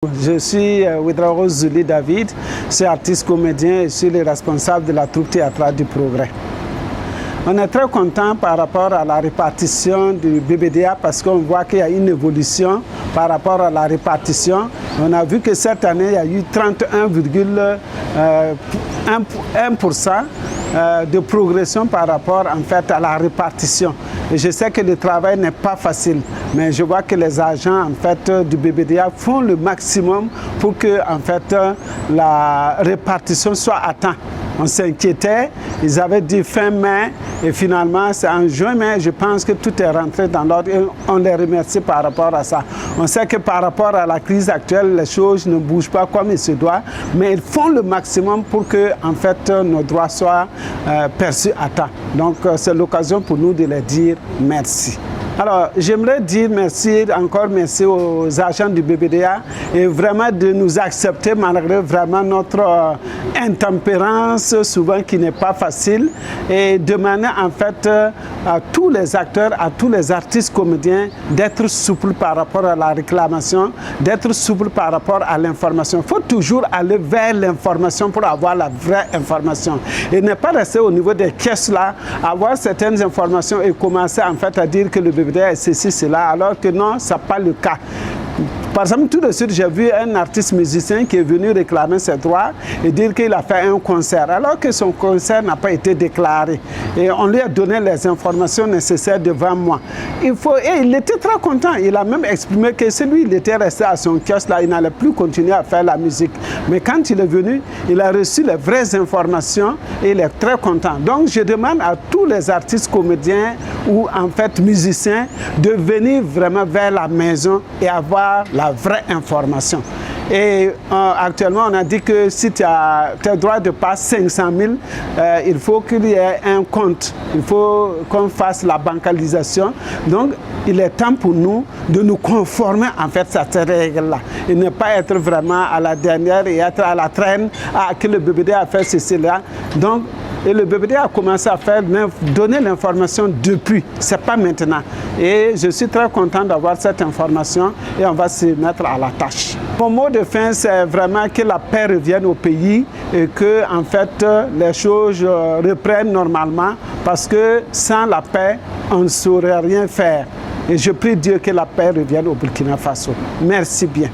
Je suis Ouedraogo Zuli David, je suis artiste comédien et je suis le responsable de la troupe théâtrale du Progrès. On est très content par rapport à la répartition du BBDA parce qu'on voit qu'il y a une évolution par rapport à la répartition. On a vu que cette année, il y a eu 31,1% de progression par rapport en fait à la répartition. Et je sais que le travail n'est pas facile, mais je vois que les agents en fait du BBDA font le maximum pour que en fait la répartition soit atteinte. On s'inquiétait, ils avaient dit fin mai et finalement c'est en juin, mais je pense que tout est rentré dans l'ordre et on les remercie par rapport à ça. On sait que par rapport à la crise actuelle, les choses ne bougent pas comme il se doit, mais ils font le maximum pour que en fait nos droits soient perçus à temps. Donc c'est l'occasion pour nous de leur dire merci. Alors, j'aimerais dire merci, encore merci aux agents du BBDA et vraiment de nous accepter malgré vraiment notre intempérance, souvent qui n'est pas facile, et demander en fait à tous les acteurs, à tous les artistes comédiens d'être souples par rapport à la réclamation, d'être souples par rapport à l'information. Il faut toujours aller vers l'information pour avoir la vraie information et ne pas rester au niveau des caisses là, avoir certaines informations et commencer en fait à dire que le BBDA est ceci, cela, alors que non, ce n'est pas le cas. Par exemple, tout de suite, j'ai vu un artiste musicien qui est venu réclamer ses droits et dire qu'il a fait un concert, alors que son concert n'a pas été déclaré. Et on lui a donné les informations nécessaires devant moi. Et il était très content. Il a même exprimé que celui il était resté à son kiosque là, il n'allait plus continuer à faire la musique. Mais quand il est venu, il a reçu les vraies informations et il est très content. Donc, je demande à tous les artistes comédiens ou en fait musiciens de venir vraiment vers la maison et avoir la vraie information. Et actuellement, on a dit que si tu as tes droits de passe 500 000, il faut qu'il y ait un compte. Il faut qu'on fasse la bancalisation. Donc, il est temps pour nous de nous conformer en fait à ces règles-là. Et ne pas être vraiment à la dernière et être à la traîne, que le BBDA a fait ceci là. Donc, et le BBDA a commencé à faire, donner l'information depuis, ce n'est pas maintenant. Et je suis très content d'avoir cette information et on va se mettre à la tâche. Mon mot de fin, c'est vraiment que la paix revienne au pays et que en fait, les choses reprennent normalement parce que sans la paix, on ne saurait rien faire. Et je prie Dieu que la paix revienne au Burkina Faso. Merci bien.